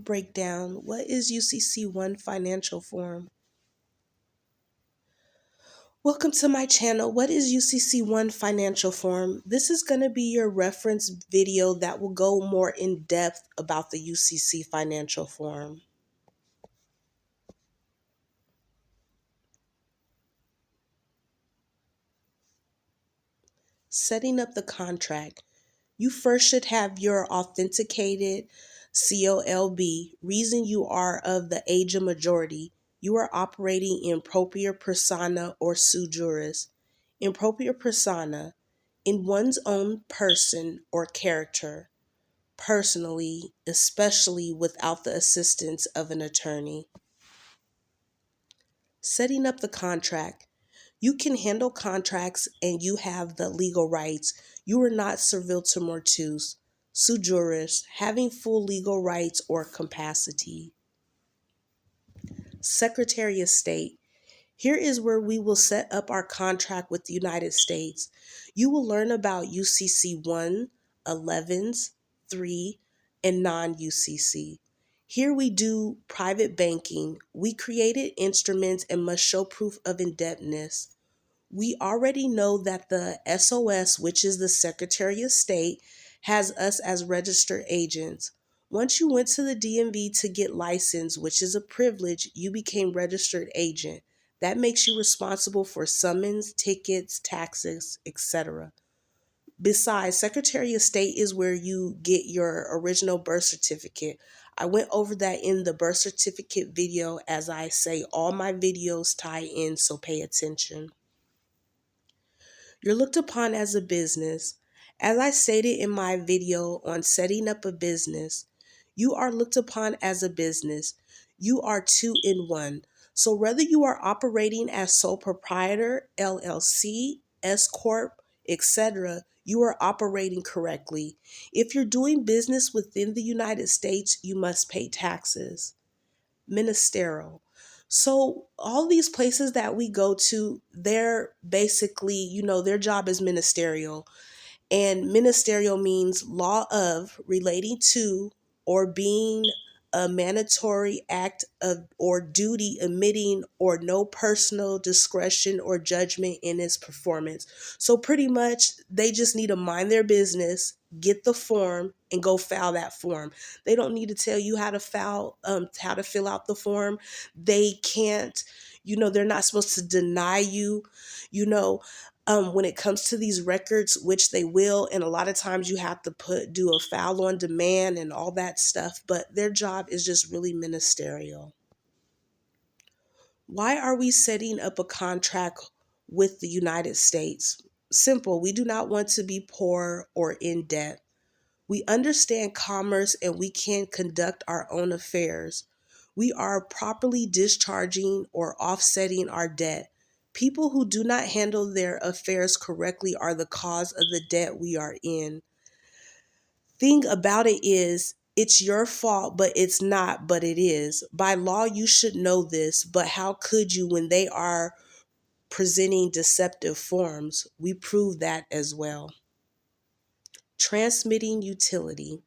Breakdown. What is UCC 1 financial form? Welcome to my channel. What is UCC 1 financial form? This is going to be your reference video that will go more in depth about the UCC financial form. Setting up the contract. You first should have your authenticated COLB, reason you are of the age of majority. You are operating in propria persona or sui juris. In propria persona, in one's own person or character, personally, especially without the assistance of an attorney. Setting up the contract. You can handle contracts and you have the legal rights. You are not serviliter mortuus, sui juris, having full legal rights or capacity. Secretary of State. Here is where we will set up our contract with the United States. You will learn about UCC 1, 11s, 3, and non-UCC. Here we do private banking. We created instruments and must show proof of indebtedness. We already know that the SOS, which is the Secretary of State, has us as registered agents. Once you went to the DMV to get licensed, which is a privilege, you became registered agent. That makes you responsible for summons, tickets, taxes, etc. Besides, Secretary of State is where you get your original birth certificate. I went over that in the birth certificate video. As I say, all my videos tie in, so pay attention. You're looked upon as a business. As I stated in my video on setting up a business, you are looked upon as a business. You are two in one. So whether you are operating as sole proprietor, LLC, S Corp, etc., you are operating correctly. If you're doing business within the United States, you must pay taxes. Ministerial. So all these places that we go to, they're basically, their job is ministerial. And ministerial means law of, relating to, or being a mandatory act of or duty emitting or no personal discretion or judgment in its performance. So pretty much they just need to mind their business, get the form, and go file that form. They don't need to tell you how to how to fill out the form. They can't, they're not supposed to deny you, when it comes to these records, which they will, and a lot of times you have to do a file on demand and all that stuff, but their job is just really ministerial. Why are we setting up a contract with the United States? Simple. We do not want to be poor or in debt. We understand commerce and we can conduct our own affairs. We are properly discharging or offsetting our debt. People who do not handle their affairs correctly are the cause of the debt we are in. Thing about it is, it's your fault, but it's not, but it is. By law, you should know this, but how could you when they are presenting deceptive forms? We prove that as well. Transmitting utility.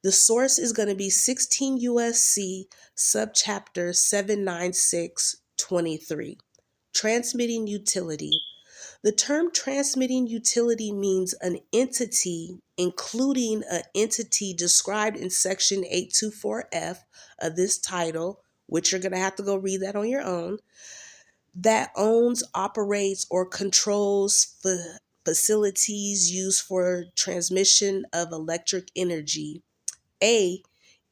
The source is going to be 16 USC subchapter 79623. Transmitting utility. The term transmitting utility means an entity, including an entity described in section 824F of this title, which you're going to have to go read that on your own, that owns, operates, or controls facilities used for transmission of electric energy. A,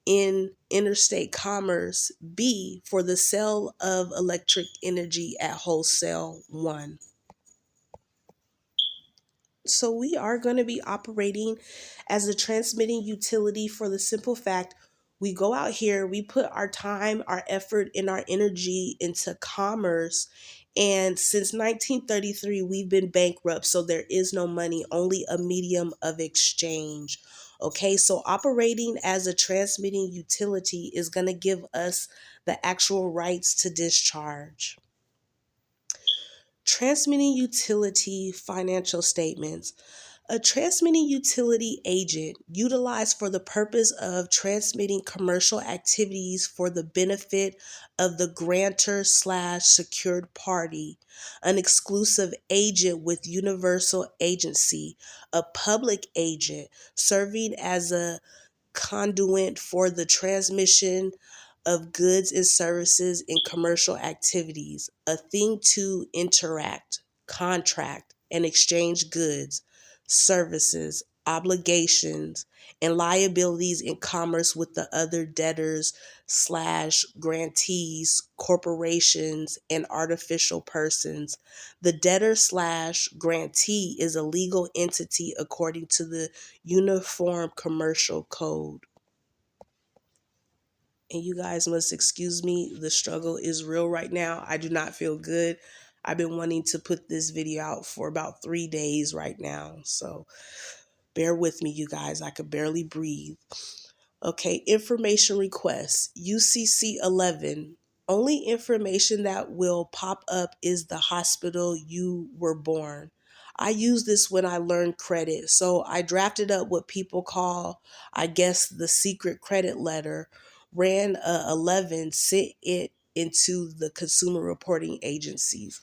in interstate commerce. B, for the sale of electric energy at wholesale. 1. So we are going to be operating as a transmitting utility for the simple fact we go out here, we put our time, our effort, and our energy into commerce. And since 1933, we've been bankrupt. So there is no money, only a medium of exchange. Okay, so operating as a transmitting utility is going to give us the actual rights to discharge. Transmitting utility financial statements. A transmitting utility agent utilized for the purpose of transmitting commercial activities for the benefit of the grantor/secured party. An exclusive agent with universal agency. A public agent serving as a conduit for the transmission of goods and services in commercial activities, a thing to interact, contract, and exchange goods, services, obligations, and liabilities in commerce with the other debtors/grantees, corporations, and artificial persons. The debtor/grantee is a legal entity according to the Uniform Commercial Code. And you guys must excuse me, the struggle is real right now. I do not feel good. I've been wanting to put this video out for about 3 days right now. So bear with me, you guys. I could barely breathe. Okay, information requests. UCC 11. Only information that will pop up is the hospital you were born. I use this when I learn credit. So I drafted up what people call, I guess, the secret credit letter, ran a 11, sent it into the consumer reporting agencies.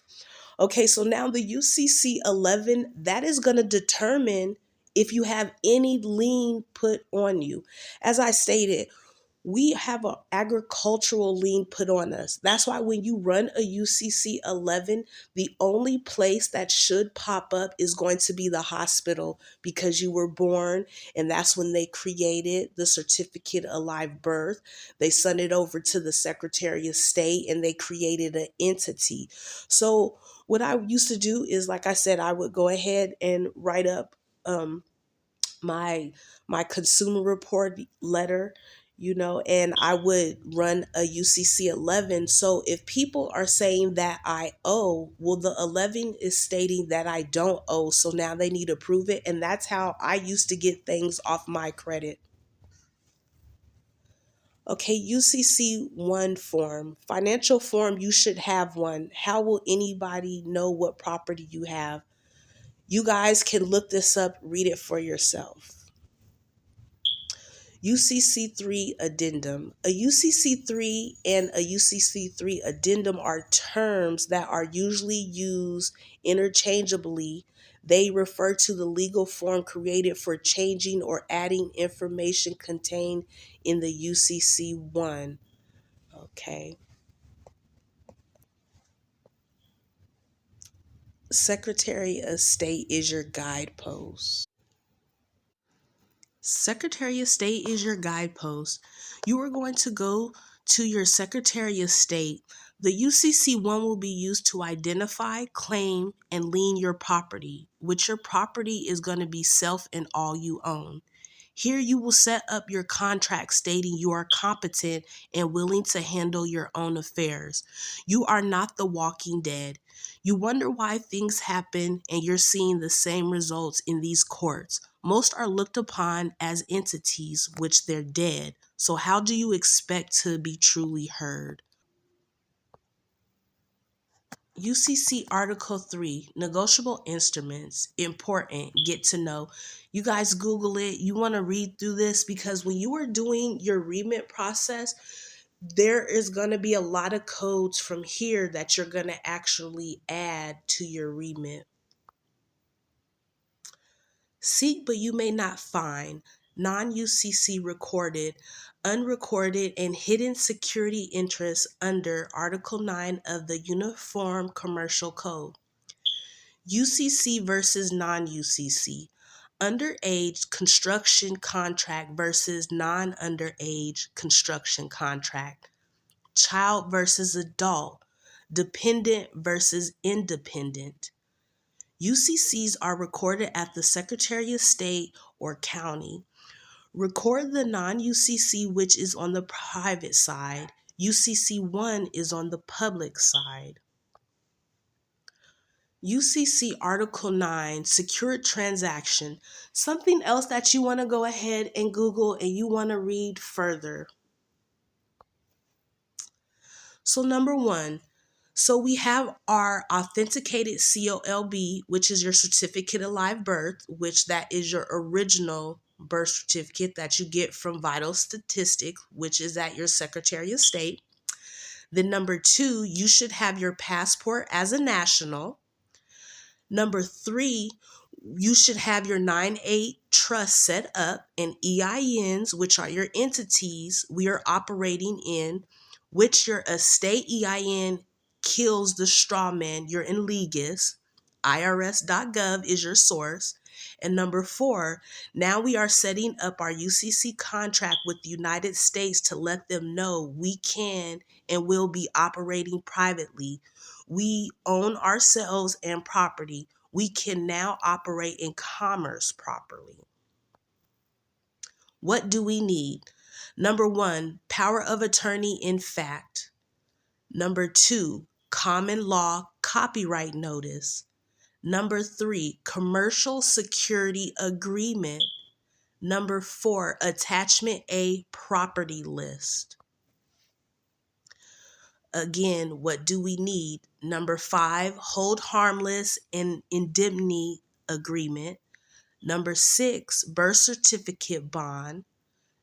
Okay, so now the UCC 11, that is going to determine if you have any lien put on you. As I stated, we have an agricultural lien put on us. That's why when you run a UCC 11, the only place that should pop up is going to be the hospital because you were born, and that's when they created the certificate of live birth. They sent it over to the Secretary of State and they created an entity. So what I used to do is, like I said, I would go ahead and write up my consumer report letter, and I would run a UCC 11. So if people are saying that I owe, well, the 11 is stating that I don't owe. So now they need to prove it. And that's how I used to get things off my credit. Okay, UCC 1 form. Financial form, you should have one. How will anybody know what property you have? You guys can look this up, read it for yourself. UCC3 addendum. A UCC3 and a UCC3 addendum are terms that are usually used interchangeably. They refer to the legal form created for changing or adding information contained in the UCC1. Okay. Secretary of State is your guidepost. Secretary of State is your guidepost. You are going to go to your Secretary of State. The UCC1 will be used to identify, claim, and lien your property, which your property is going to be self and all you own. Here you will set up your contract stating you are competent and willing to handle your own affairs. You are not the walking dead. You wonder why things happen and you're seeing the same results in these courts. Most are looked upon as entities, which they're dead. So how do you expect to be truly heard? UCC Article 3, Negotiable Instruments, important, get to know. You guys Google it. You want to read through this because when you are doing your remit process, there is going to be a lot of codes from here that you're going to actually add to your remit. Seek but you may not find. Non-UCC recorded, unrecorded, and hidden security interests under Article 9 of the Uniform Commercial Code. UCC versus non-UCC. Underage construction contract versus non-underage construction contract. Child versus adult. Dependent versus independent. UCCs are recorded at the Secretary of State or county. Record the non-UCC, which is on the private side. UCC 1 is on the public side. UCC Article 9, Secured Transaction. Something else that you want to go ahead and Google and you want to read further. So number 1, So we have our authenticated COLB, which is your certificate of live birth, which that is your original birth certificate that you get from Vital Statistics, which is at your Secretary of State. Then number 2, you should have your passport as a national. Number 3, you should have your 9(8) trust set up and EINs, which are your entities we are operating in, which your estate EIN kills the straw man you're in legis. IRS.gov is your source. And number 4, now we are setting up our UCC contract with the United States to let them know we can and will be operating privately. We own ourselves and property. We can now operate in commerce properly. What do we need? Number 1, power of attorney in fact. Number 2, common law copyright notice. Number 3, commercial security agreement. Number 4, attachment A property list. Again, what do we need? Number 5, hold harmless and indemnity agreement. Number 6, birth certificate bond.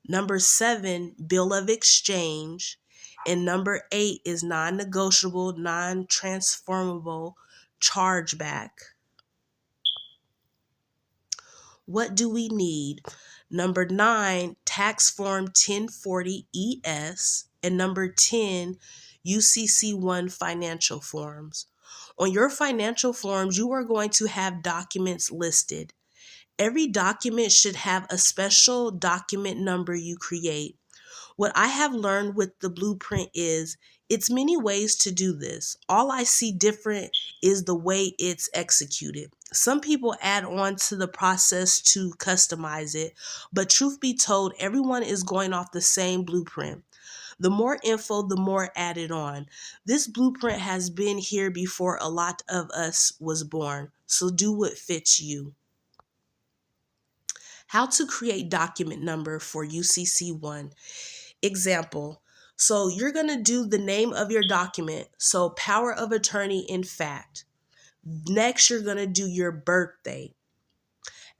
Number 7, bill of exchange. And number 8 is non-negotiable, non-transferable chargeback. What do we need? Number 9, tax form 1040 ES. And number 10, UCC1 financial forms. On your financial forms, you are going to have documents listed. Every document should have a special document number you create. What I have learned with the blueprint is it's many ways to do this. All I see different is the way it's executed. Some people add on to the process to customize it, but truth be told, everyone is going off the same blueprint. The more info, the more added on. This blueprint has been here before a lot of us was born, so do what fits you. How to create document number for UCC1. Example. So you're going to do the name of your document. So power of attorney in fact. Next, you're going to do your birthday.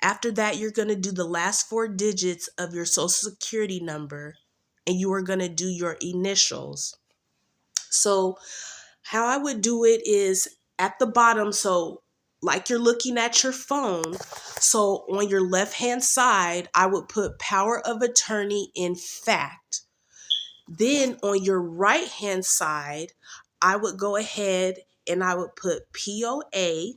After that, you're going to do the last 4 digits of your social security number, and you are going to do your initials. So how I would do it is at the bottom, so like you're looking at your phone. So on your left-hand side, I would put power of attorney in fact. Then on your right-hand side, I would go ahead and I would put POA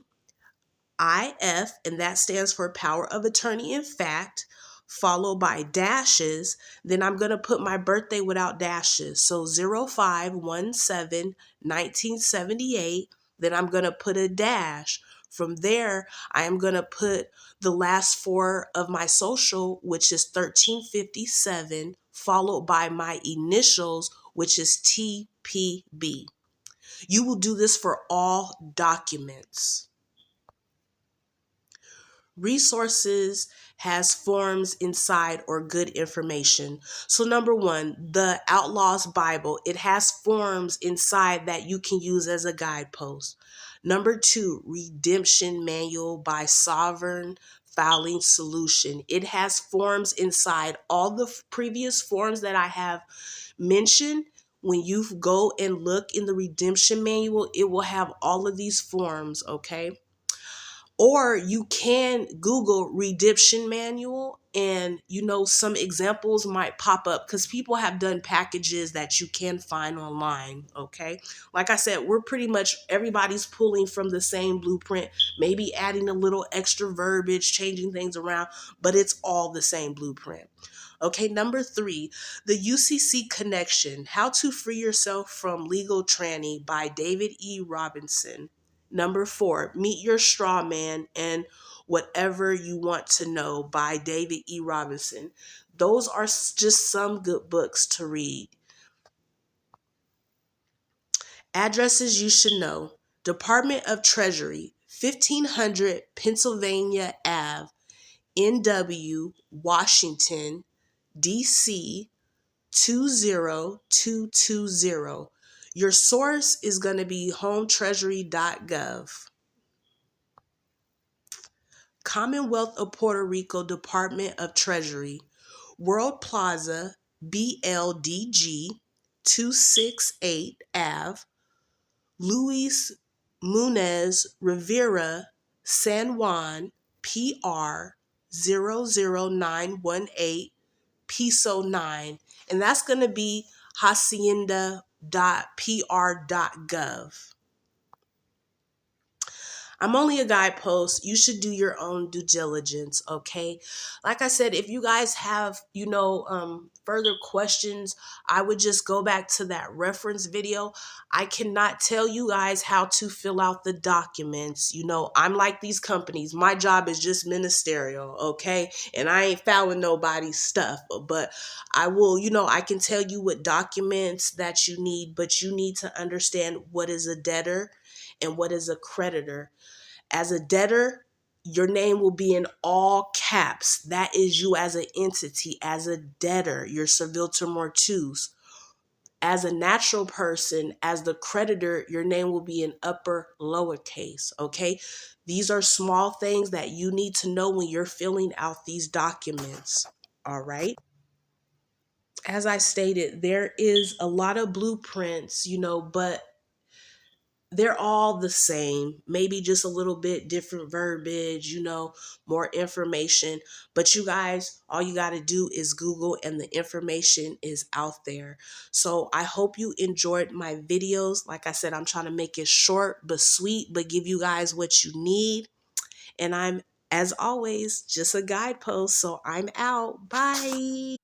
IF, and that stands for power of attorney in fact, followed by dashes. Then I'm going to put my birthday without dashes. So 05/17/1978. Then I'm going to put a dash. From there, I am going to put the last 4 of my social, which is 1357, followed by my initials, which is TPB. You will do this for all documents. Resources has forms inside or good information. So number 1, the Outlaw's Bible, it has forms inside that you can use as a guidepost. Number 2, Redemption Manual by Sovereign Filing Solution. It has forms inside. All the previous forms that I have mentioned, when you go and look in the Redemption Manual, it will have all of these forms, okay? Or you can Google redemption manual and some examples might pop up because people have done packages that you can find online, okay? Like I said, we're pretty much, everybody's pulling from the same blueprint, maybe adding a little extra verbiage, changing things around, but it's all the same blueprint. Okay, number 3, the UCC Connection, How to Free Yourself from Legal Tranny by David E. Robinson. Number 4, Meet Your Straw Man and Whatever You Want to Know by David E. Robinson. Those are just some good books to read. Addresses you should know. Department of Treasury, 1500 Pennsylvania Ave, NW, Washington, DC, 20220. Your source is going to be hometreasury.gov. Commonwealth of Puerto Rico Department of Treasury, World Plaza, BLDG, 268 Ave, Luis Munez Rivera, San Juan, PR 00918, Piso 9. And that's going to be hacienda.pr.gov. I'm only a guidepost. You should do your own due diligence, okay? Like I said, if you guys have, further questions, I would just go back to that reference video. I cannot tell you guys how to fill out the documents. I'm like these companies. My job is just ministerial, okay? And I ain't fouling nobody's stuff, but I will, I can tell you what documents that you need, but you need to understand what is a debtor and what is a creditor. As a debtor, your name will be in all caps. That is you as an entity, as a debtor, your servitor mortuus. As a natural person, as the creditor, your name will be in upper lowercase, okay? These are small things that you need to know when you're filling out these documents, all right? As I stated, there is a lot of blueprints, but they're all the same, maybe just a little bit different verbiage, more information. But you guys, all you got to do is Google and the information is out there. So I hope you enjoyed my videos. Like I said, I'm trying to make it short but sweet, but give you guys what you need. And I'm, as always, just a guidepost. So I'm out. Bye.